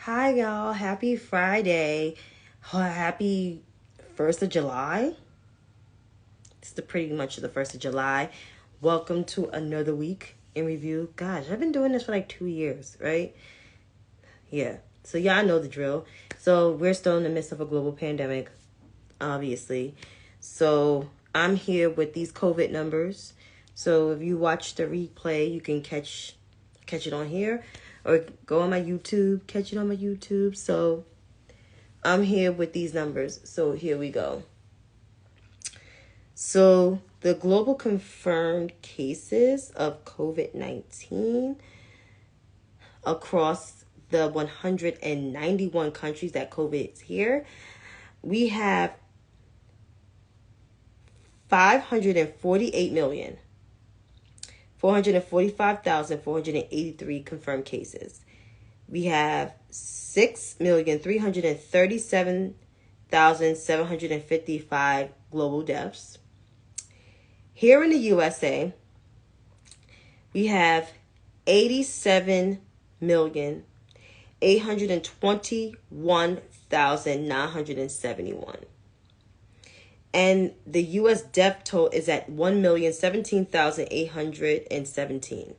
Hi, y'all. Happy Friday. Happy 1st of July. It's pretty much the 1st of July. Welcome to another week in review. Gosh, I've been doing this for like 2 years, right? Yeah. So, y'all know the drill. So, we're still in the midst of a global pandemic, obviously. So, I'm here with these COVID numbers. So, if you watch the replay, you can catch it on here. Or go on my YouTube, catch it on my YouTube. So I'm here with these numbers. So here we go. So the global confirmed cases of COVID-19 across the 191 countries that COVID is here, we have 548,445,483 confirmed cases. We have 6,337,755 global deaths. Here in the USA, we have 87,821,971. And the U.S. death toll is at 1,017,817.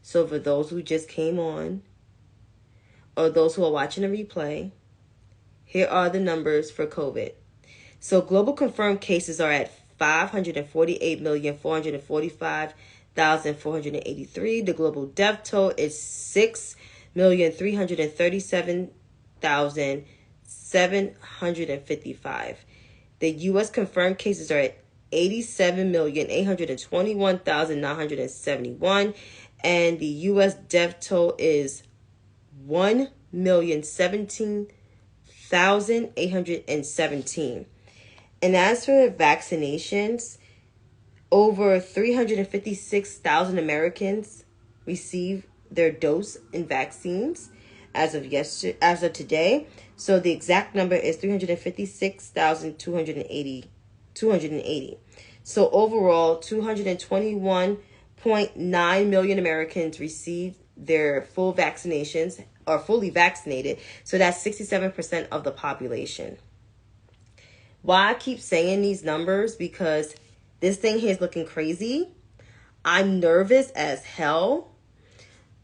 So for those who just came on, or those who are watching the replay, here are the numbers for COVID. So global confirmed cases are at 548,445,483. The global death toll is 6,337,755. The U.S. confirmed cases are at 87,821,971. And the U.S. death toll is 1,017,817. And as for the vaccinations, over 356,000 Americans received their dose in vaccines as of today. So the exact number is 356,280. So overall, 221.9 million Americans received their full vaccinations or fully vaccinated. So that's 67% of the population. Why I keep saying these numbers? Because this thing here is looking crazy. I'm nervous as hell.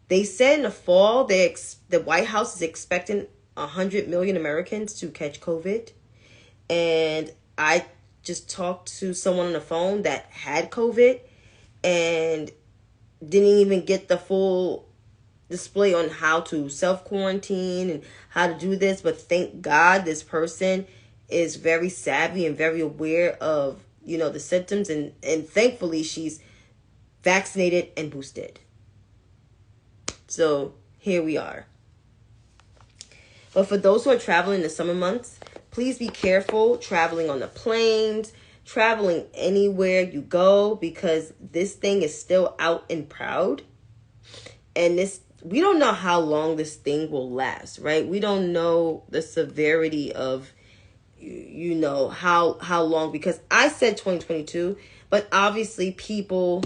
They said in the fall, the White House is expecting 100 million Americans to catch COVID. And I just talked to someone on the phone that had COVID and didn't even get the full display on how to self-quarantine and how to do this. But thank God this person is very savvy and very aware of, the symptoms. And thankfully she's vaccinated and boosted. So here we are. But for those who are traveling in the summer months, please be careful traveling on the planes, traveling anywhere you go, because this thing is still out and proud. And we don't know how long this thing will last, right? We don't know the severity of, how long, because I said 2022, but obviously people,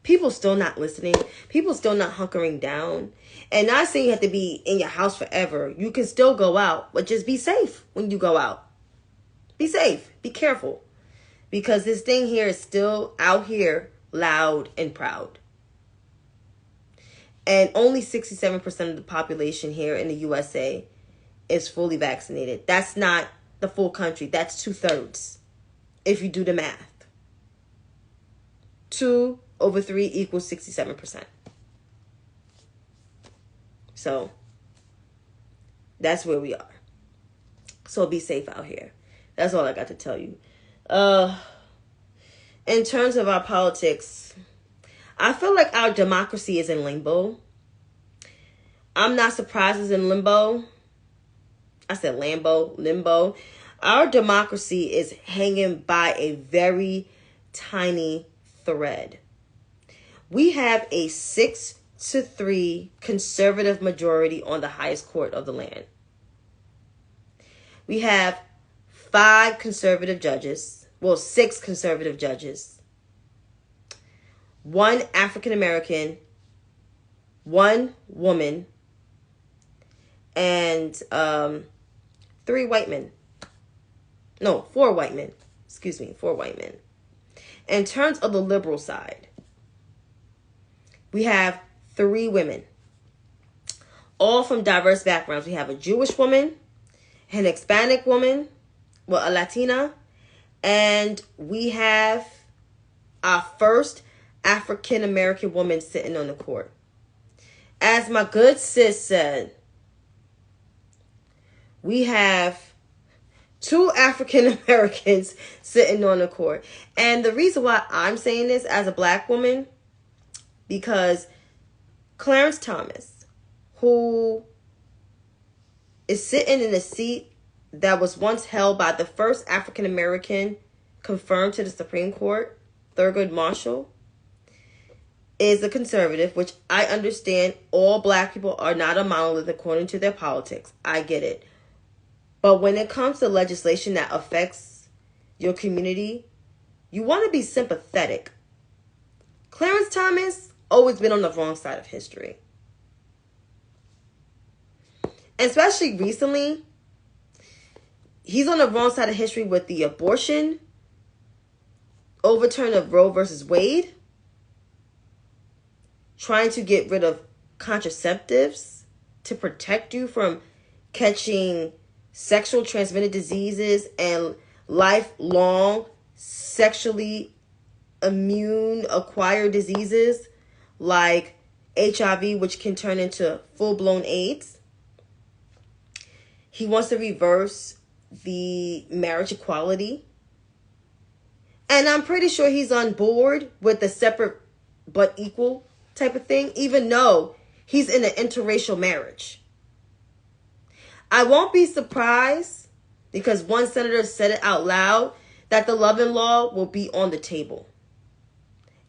people still not listening. People still not hunkering down. And not saying you have to be in your house forever. You can still go out, but just be safe when you go out. Be safe. Be careful. Because this thing here is still out here loud and proud. And only 67% of the population here in the USA is fully vaccinated. That's not the full country. That's 2/3. If you do the math. 2 over 3 equals 67%. So that's where we are. So be safe out here. That's all I got to tell you. In terms of our politics, I feel like our democracy is in limbo. I'm not surprised it's in limbo. I said limbo. Our democracy is hanging by a very tiny thread. We have a 6-3 conservative majority on the highest court of the land. We have 5 conservative judges. Well, 6 conservative judges 1 African American, 1 woman, and 3 white men. No, 4 white men. Excuse me, 4 white men. In terms of the liberal side, we have 3 women, all from diverse backgrounds. We have a Jewish woman, an Hispanic woman, well, a Latina, and we have our first African American woman sitting on the court. As my good sis said, we have 2 African Americans sitting on the court. And the reason why I'm saying this as a black woman, because Clarence Thomas, who is sitting in a seat that was once held by the first African American confirmed to the Supreme Court, Thurgood Marshall, is a conservative, which I understand all black people are not a monolith according to their politics. I get it. But when it comes to legislation that affects your community, you want to be sympathetic. Clarence Thomas always been on the wrong side of history. Especially recently, he's on the wrong side of history with the abortion, overturn of Roe versus Wade, trying to get rid of contraceptives to protect you from catching sexual transmitted diseases and lifelong sexually immune acquired diseases like HIV, which can turn into full-blown AIDS. He wants to reverse the marriage equality. And I'm pretty sure he's on board with the separate but equal type of thing, even though he's in an interracial marriage. I won't be surprised, because one senator said it out loud, that the Loving Law will be on the table.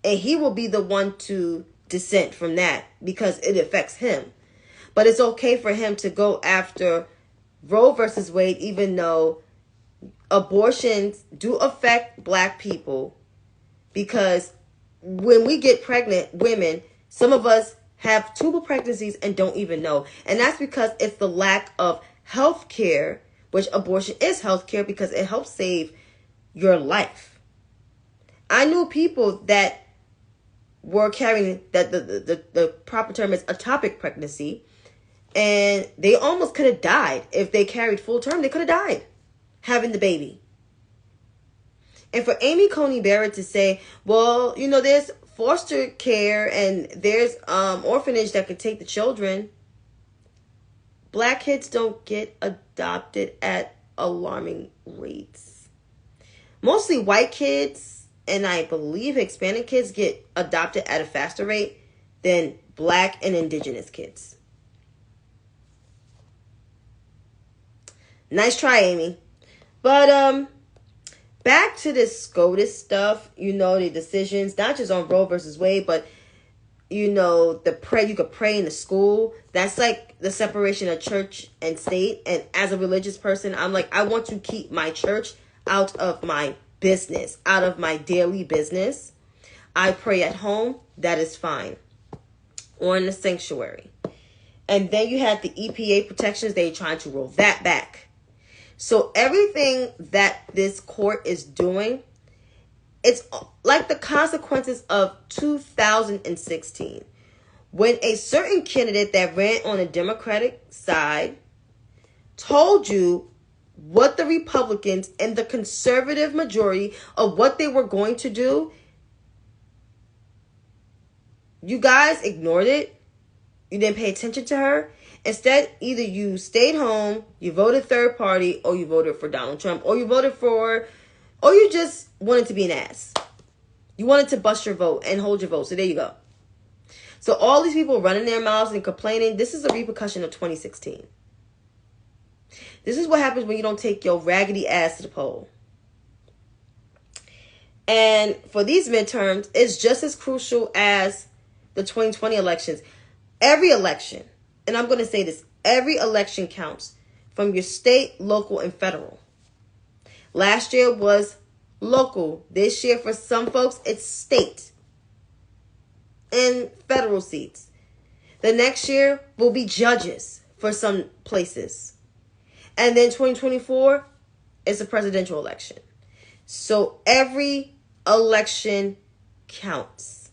And he will be the one to dissent from that because it affects him. But it's okay for him to go after Roe versus Wade, even though abortions do affect black people, because when we get pregnant, women, some of us have tubal pregnancies and don't even know. And that's because it's the lack of health care, which abortion is health care because it helps save your life. I knew people that were carrying, that the proper term is ectopic pregnancy, and they almost could have died. If they carried full term, they could have died having the baby. And for Amy Coney Barrett to say, well, you know, there's foster care and there's orphanage that could take the children. Black kids don't get adopted at alarming rates. Mostly white kids, and I believe Hispanic kids, get adopted at a faster rate than black and indigenous kids. Nice try, Amy. But back to this SCOTUS stuff, you know, the decisions, not just on Roe versus Wade, but you know, you could pray in the school. That's like the separation of church and state. And as a religious person, I'm like, I want to keep my church out of my business, out of my daily business. I pray at home, that is fine. Or in the sanctuary. And then you had the EPA protections, they're trying to roll that back. So everything that this court is doing, it's like the consequences of 2016. When a certain candidate that ran on the Democratic side told you what the Republicans and the conservative majority of what they were going to do, you guys ignored it. You didn't pay attention to her. Instead, either you stayed home, you voted third party, or you voted for Donald Trump, or you voted for, or you just wanted to be an ass. You wanted to bust your vote and hold your vote. So there you go. So all these people running their mouths and complaining, this is a repercussion of 2016. This is what happens when you don't take your raggedy ass to the poll. And for these midterms, it's just as crucial as the 2020 elections. Every election, and I'm going to say this, every election counts, from your state, local, and federal. Last year was local. This year, for some folks, it's state. and federal seats. The next year will be judges for some places. And then 2024 is a presidential election. So every election counts.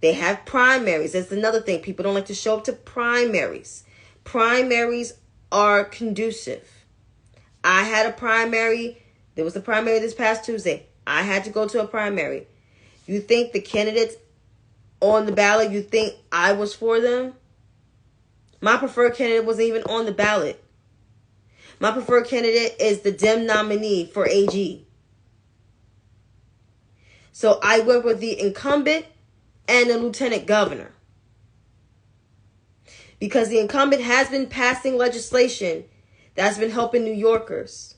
They have primaries. That's another thing. People don't like to show up to primaries. Primaries are conducive. I had a primary. There was a primary this past Tuesday. I had to go to a primary. You think the candidates on the ballot, you think I was for them? My preferred candidate wasn't even on the ballot. My preferred candidate is the Dem nominee for AG. So I went with the incumbent and the lieutenant governor. Because the incumbent has been passing legislation that's been helping New Yorkers.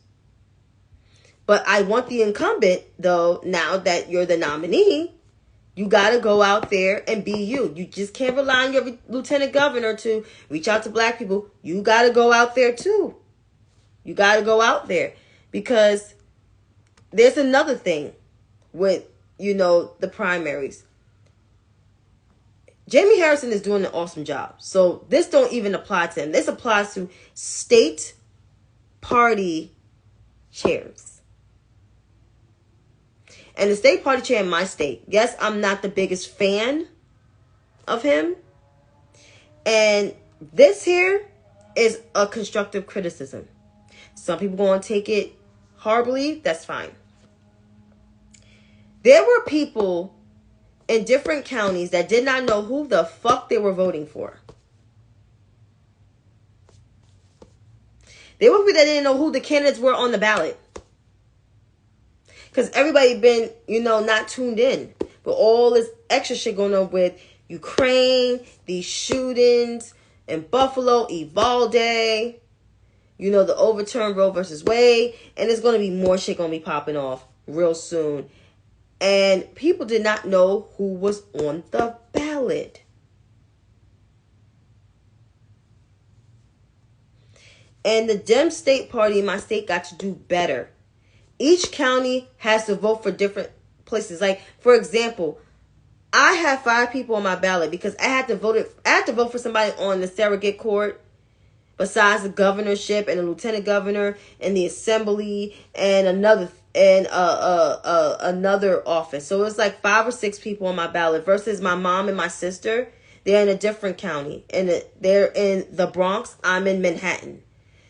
But I want the incumbent, though, now that you're the nominee, you got to go out there and be you. You just can't rely on your lieutenant governor to reach out to black people. You got to go out there, too. You got to go out there. Because there's another thing with, the primaries. Jamie Harrison is doing an awesome job. So this don't even apply to him. This applies to state party chairs. And the state party chair in my state, yes, I'm not the biggest fan of him. And this here is a constructive criticism. Some people going to take it horribly. That's fine. There were people in different counties that did not know who the fuck they were voting for. There were people that didn't know who the candidates were on the ballot. Because everybody been, not tuned in. But all this extra shit going on with Ukraine, these shootings in Buffalo, Uvalde, the overturned Roe versus Wade. And there's going to be more shit going to be popping off real soon. And people did not know who was on the ballot. And the Dem state party in my state got to do better. Each county has to vote for different places. Like, for example, I have 5 people on my ballot because I had to vote for somebody on the surrogate court besides the governorship and the lieutenant governor and the assembly and another office. So it's like 5 or 6 people on my ballot versus my mom and my sister. They're in a different county and they're in the Bronx. I'm in Manhattan.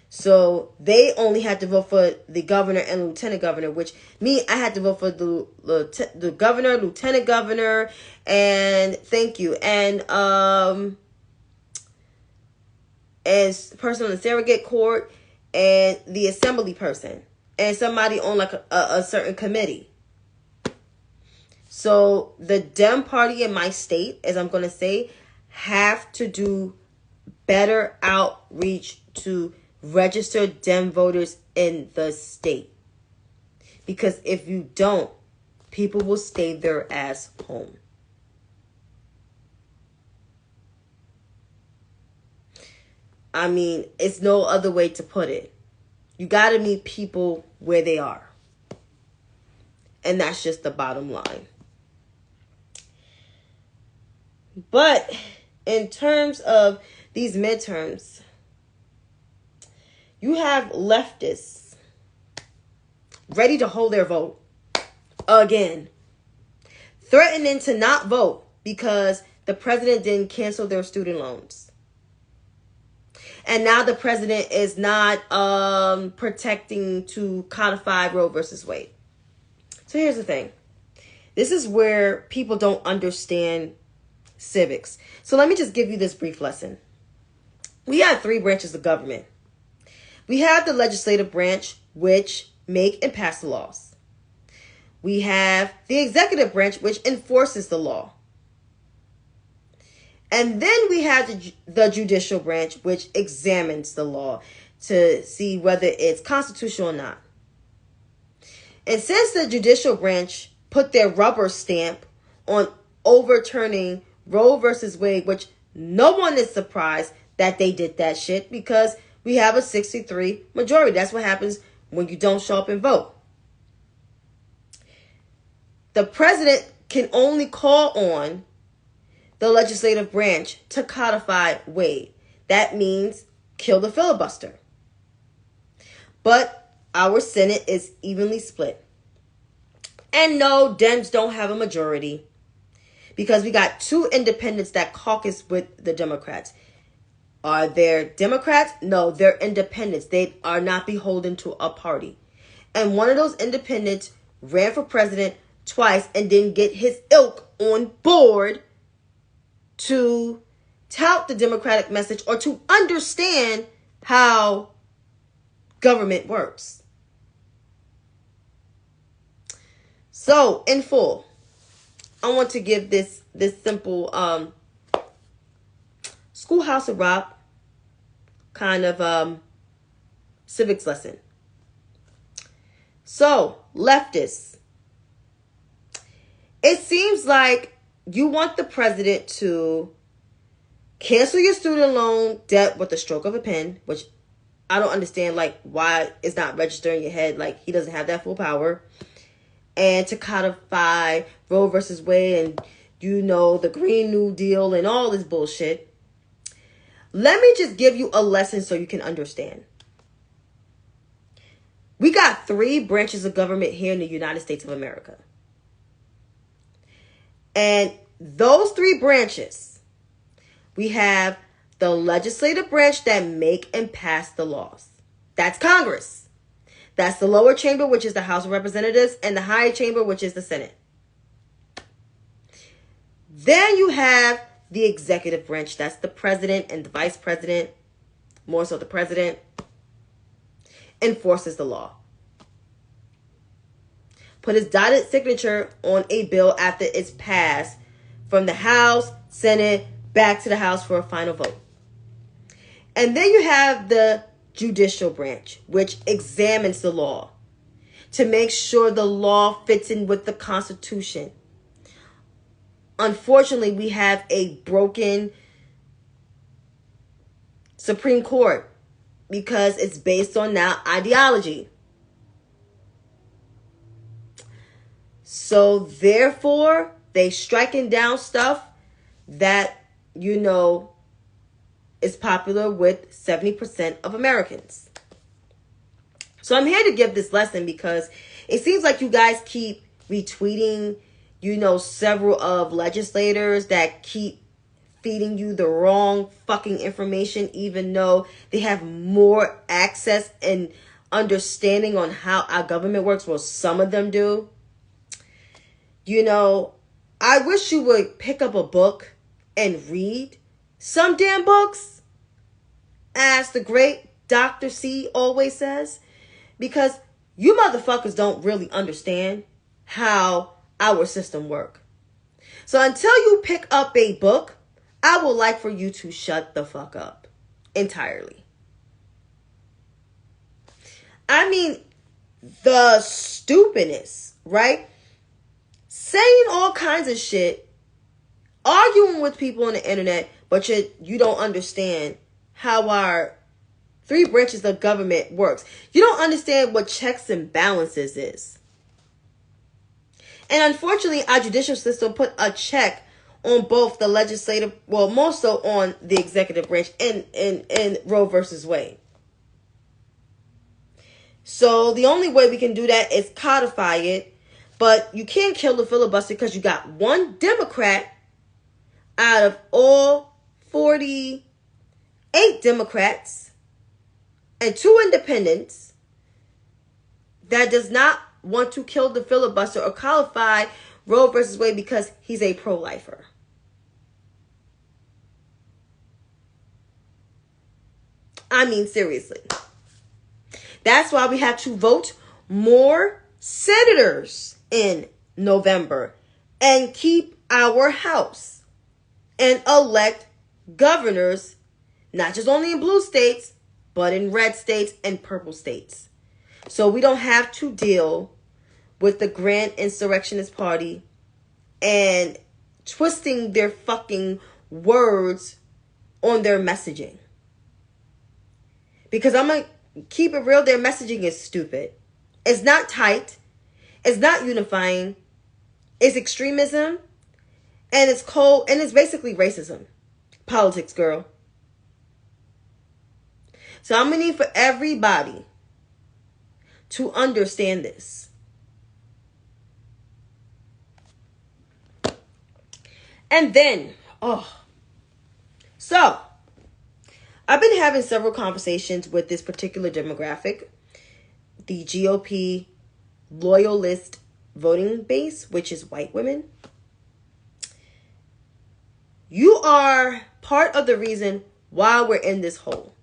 So they only had to vote for the governor and lieutenant governor, which I had to vote for the governor, lieutenant governor, and thank you. And as person on the surrogate court and the assembly person and somebody on like a certain committee. So the Dem party in my state, as I'm going to say, have to do better outreach to registered Dem voters in the state. Because if you don't, people will stay their ass home. I mean, it's no other way to put it. You got to meet people where they are. And that's just the bottom line. But in terms of these midterms, you have leftists ready to hold their vote again, threatening to not vote because the president didn't cancel their student loans. And now the president is not protecting to codify Roe versus Wade. So here's the thing. This is where people don't understand civics. So let me just give you this brief lesson. We have 3 branches of government. We have the legislative branch, which make and pass the laws. We have the executive branch, which enforces the law. And then we have the judicial branch, which examines the law to see whether it's constitutional or not. And since the judicial branch put their rubber stamp on overturning Roe versus Wade, which no one is surprised that they did that shit because we have a 63 majority. That's what happens when you don't show up and vote. The president can only call on the legislative branch to codify Wade. That means kill the filibuster. But our Senate is evenly split. And no, Dems don't have a majority because we got 2 independents that caucus with the Democrats. Are they Democrats? No, they're independents. They are not beholden to a party. And one of those independents ran for president twice and didn't get his ilk on board to tout the Democratic message or to understand how government works. So, in full, I want to give this simple Schoolhouse of Rock kind of civics lesson. So, leftists, it seems like you want the president to cancel your student loan debt with the stroke of a pen, which I don't understand, like, why it's not registered in your head. Like, he doesn't have that full power. And to codify Roe versus Wade and, the Green New Deal and all this bullshit. Let me just give you a lesson so you can understand. We got 3 branches of government here in the United States of America. And those 3 branches, we have the legislative branch that make and pass the laws. That's Congress. That's the lower chamber, which is the House of Representatives, and the higher chamber, which is the Senate. Then you have the executive branch. That's the president and the vice president, more so the president, enforces the law. Put his dotted signature on a bill after it's passed from the House, Senate, back to the House for a final vote. And then you have the judicial branch, which examines the law to make sure the law fits in with the Constitution. Unfortunately, we have a broken Supreme Court because it's based on now ideology. So therefore, they striking down stuff that, is popular with 70% of Americans. So I'm here to give this lesson because it seems like you guys keep retweeting, several of legislators that keep feeding you the wrong fucking information, even though they have more access and understanding on how our government works. Well, some of them do. I wish you would pick up a book and read some damn books, as the great Dr. C always says, because you motherfuckers don't really understand how our system works. So until you pick up a book, I would like for you to shut the fuck up entirely. I mean, the stupidness, right? Saying all kinds of shit, arguing with people on the internet, but you don't understand how our 3 branches of government works. You don't understand what checks and balances is. And unfortunately, our judicial system put a check on both the legislative, well, more so on the executive branch in Roe versus Wade. So the only way we can do that is codify it. But you can't kill the filibuster because you got 1 Democrat out of all 48 Democrats and 2 independents that does not want to kill the filibuster or codify Roe versus Wade because he's a pro-lifer. I mean, seriously. That's why we have to vote more senators in November and keep our House and elect governors, not just only in blue states, but in red states and purple states. So we don't have to deal with the Grand Insurrectionist Party and twisting their fucking words on their messaging. Because I'm going to keep it real, their messaging is stupid. It's not tight. It's not unifying. It's extremism, and it's cold, and it's basically racism. Politics, girl. So I'm going to need for everybody to understand this. And then, so I've been having several conversations with this particular demographic, the GOP loyalist voting base, which is white women. You are part of the reason why we're in this hole.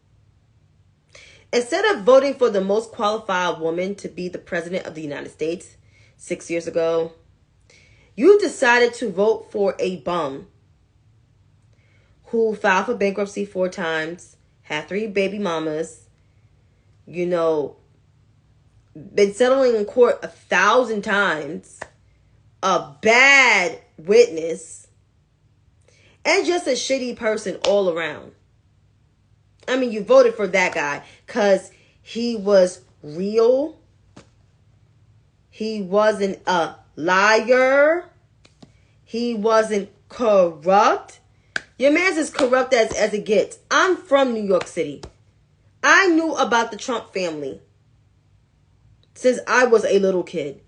Instead of voting for the most qualified woman to be the president of the United States 6 years ago, you decided to vote for a bum who filed for bankruptcy 4 times, had 3 baby mamas, been settling in court 1,000 times, a bad witness, and just a shitty person all around. I mean, you voted for that guy because he was real. He wasn't a liar. He wasn't corrupt. Your man's as corrupt as it gets. I'm from New York City. I knew about the Trump family since I was a little kid.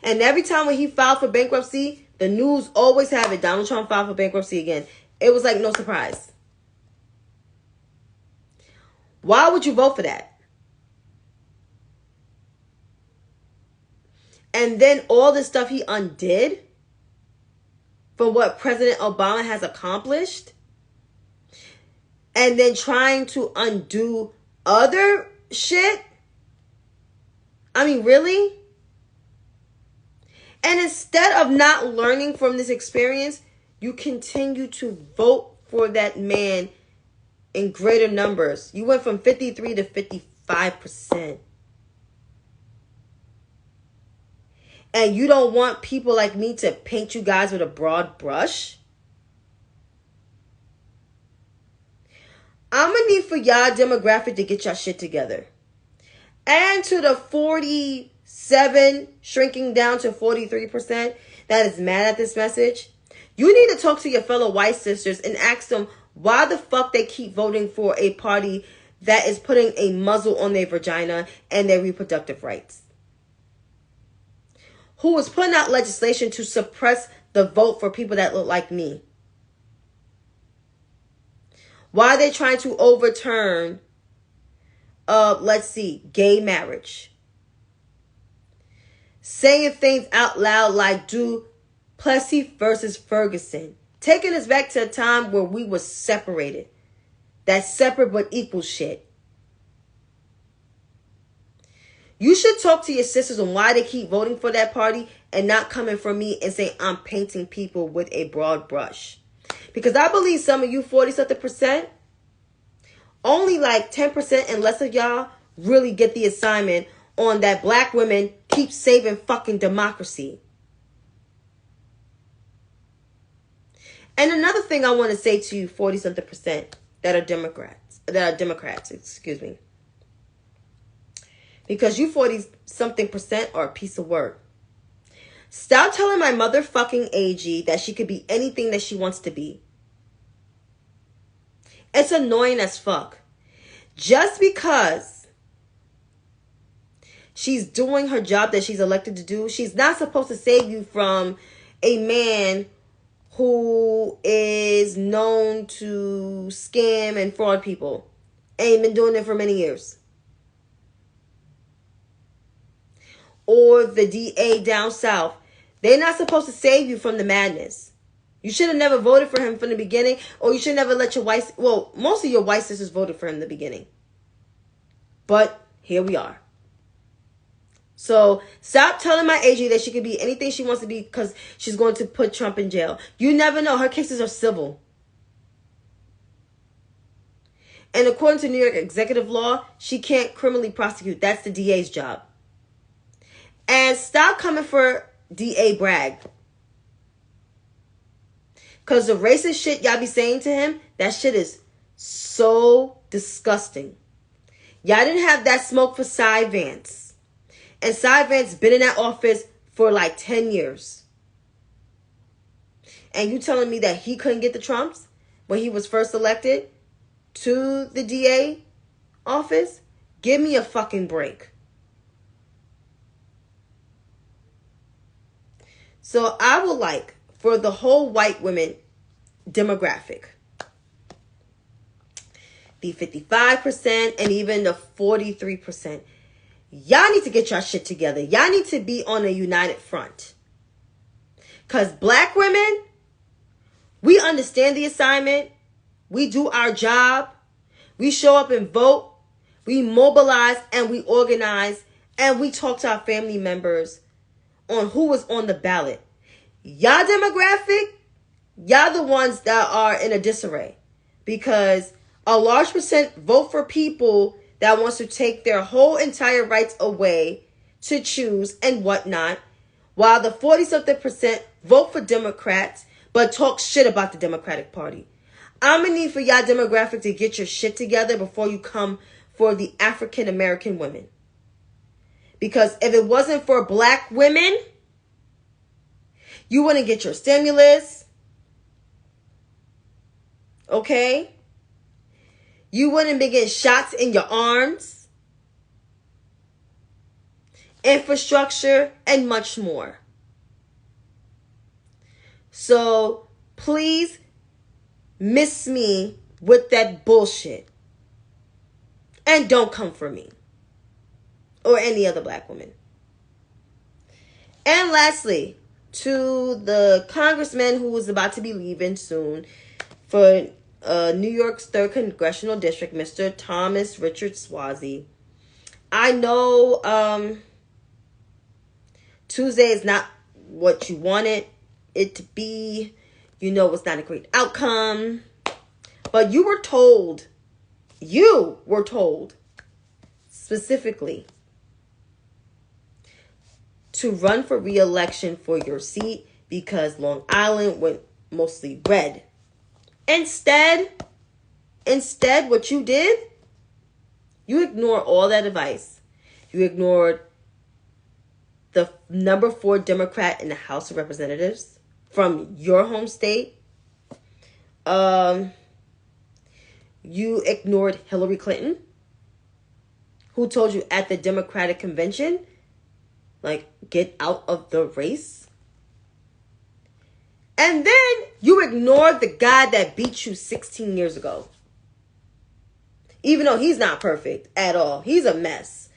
And every time when he filed for bankruptcy, the news always have it. Donald Trump filed for bankruptcy again. It was like no surprise. Why would you vote for that? And then all the stuff he undid from what President Obama has accomplished, and then trying to undo other shit. I mean, really? And instead of not learning from this experience, you continue to vote for that man in greater numbers. You went from 53 to 55%. And you don't want people like me to paint you guys with a broad brush? I'm going to need for y'all demographic to get y'all shit together. And to the 47 shrinking down to 43% that is mad at this message, you need to talk to your fellow white sisters and ask them why the fuck they keep voting for a party that is putting a muzzle on their vagina and their reproductive rights. Who is putting out legislation to suppress the vote for people that look like me. Why are they trying to overturn, gay marriage? Saying things out loud like Du Plessis versus Ferguson. Taking us back to a time where we were separated. That separate but equal shit. You should talk to your sisters on why they keep voting for that party and not coming for me and saying I'm painting people with a broad brush. Because I believe some of you 40-something percent, only like 10% and less of y'all really get the assignment on that black women keep saving fucking democracy. And another thing I want to say to you 40-something percent that are Democrats, excuse me. Because you 40-something percent are a piece of work. Stop telling my motherfucking AG that she could be anything that she wants to be. It's annoying as fuck. Just because she's doing her job that she's elected to do, she's not supposed to save you from a man who is known to scam and fraud people. Ain't been doing it for many years. Or the DA down south. They're not supposed to save you from the madness. You should have never voted for him from the beginning. Or you should never let your white... Well, most of your white sisters voted for him in the beginning. But here we are. So stop telling my AG that she could be anything she wants to be because she's going to put Trump in jail. You never know. Her cases are civil. And according to New York executive law, she can't criminally prosecute. That's the DA's job. And stop coming for DA Bragg. Because the racist shit y'all be saying to him, that shit is so disgusting. Y'all didn't have that smoke for Cy Vance. And Cy Vance been in that office for like 10 years. And you telling me that he couldn't get the Trumps when he was first elected to the DA office? Give me a fucking break. So I would like for the whole white women demographic, the 55% and even the 43%, y'all need to get your shit together. Y'all need to be on a united front. Because black women, we understand the assignment. We do our job. We show up and vote. We mobilize and we organize. And we talk to our family members on who is on the ballot. Y'all demographic, y'all the ones that are in a disarray. Because a large percent vote for people that wants to take their whole entire rights away to choose and whatnot. While the 40-something% vote for Democrats, but talk shit about the Democratic Party. I'm going to need for y'all demographic to get your shit together before you come for the African American women. Because if it wasn't for black women, you wouldn't get your stimulus. Okay? You wouldn't be getting shots in your arms. Infrastructure and much more. So please miss me with that bullshit. And don't come for me. Or any other black woman. And lastly, to the congressman who is about to be leaving soon for New York's 3rd Congressional District, Mr. Thomas Richard Swazi. I know Tuesday is not what you wanted it to be. You know it's not a great outcome. But you were told specifically to run for re-election for your seat because Long Island went mostly red. Instead, what you did, you ignored all that advice. You ignored the number 4 Democrat in the House of Representatives from your home state. You ignored Hillary Clinton, who told you at the Democratic convention, like, get out of the race. And then you ignored the guy that beat you 16 years ago. Even though he's not perfect at all. He's a mess.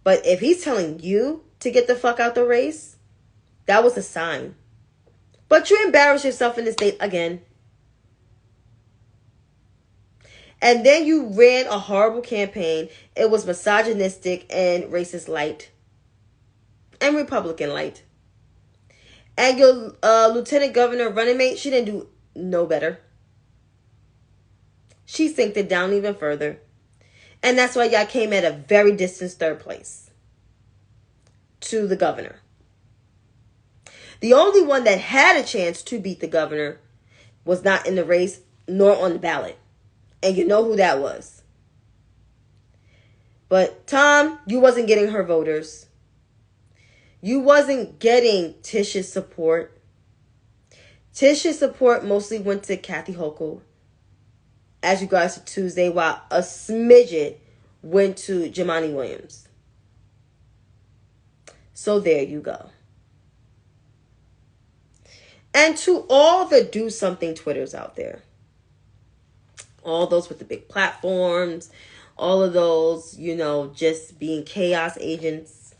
But if he's telling you to get the fuck out the race, that was a sign. But you embarrassed yourself in the state again. And then you ran a horrible campaign. It was misogynistic and racist light. And Republican light. And your lieutenant governor running mate, she didn't do no better. She sinked it down even further. And that's why y'all came at a very distant 3rd place to the governor. The only one that had a chance to beat the governor was not in the race nor on the ballot. And you know who that was. But Tom, you wasn't getting her voters. You wasn't getting Tish's support. Tish's support mostly went to Kathy Hochul, as you guys to Tuesday, while a smidget went to Jumaane Williams. So there you go. And to all the do something Twitters out there, all those with the big platforms, all of those, you know, just being chaos agents.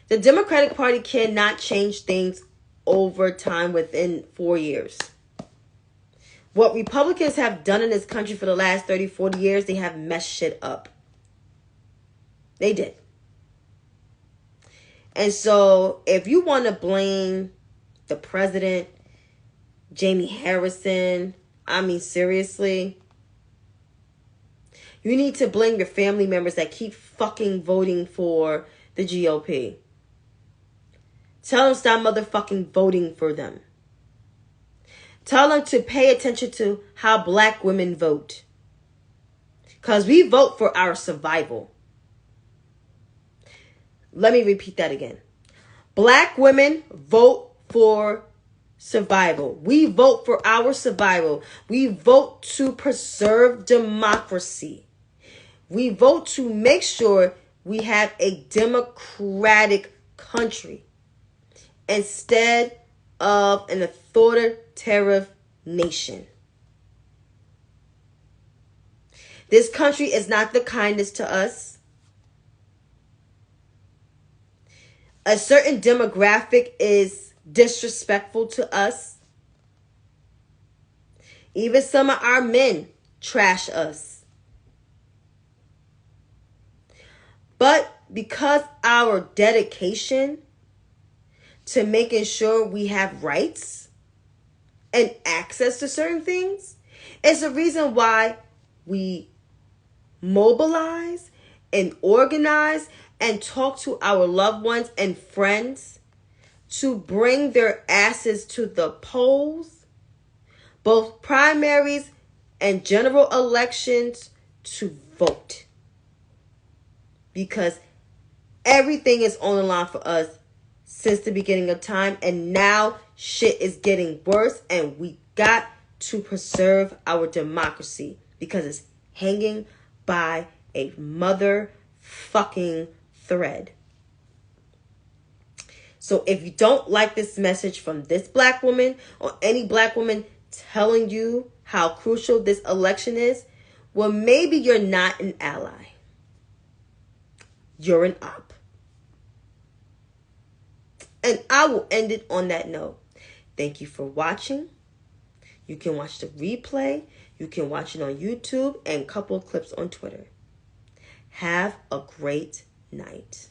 The Democratic Party cannot change things over time within 4 years. What Republicans have done in this country for the last 30, 40 years, they have messed shit up. They did. And so if you want to blame the president, Jamie Harrison, I mean, seriously, you need to blame your family members that keep fucking voting for the GOP. Tell them stop motherfucking voting for them. Tell them to pay attention to how black women vote. Because we vote for our survival. Let me repeat that again. Black women vote for survival. We vote for our survival. We vote to preserve democracy. We vote to make sure we have a democratic country instead of an authoritarian nation. This country is not the kindest to us. A certain demographic is disrespectful to us. Even some of our men trash us. But because our dedication to making sure we have rights and access to certain things is the reason why we mobilize and organize and talk to our loved ones and friends to bring their asses to the polls, both primaries and general elections, to vote. Because everything is on the line for us since the beginning of time, and now shit is getting worse, and we got to preserve our democracy because it's hanging by a motherfucking thread. So if you don't like this message from this black woman or any black woman telling you how crucial this election is, well, maybe you're not an ally. You're an op. And I will end it on that note. Thank you for watching. You can watch the replay. You can watch it on YouTube and a couple of clips on Twitter. Have a great night.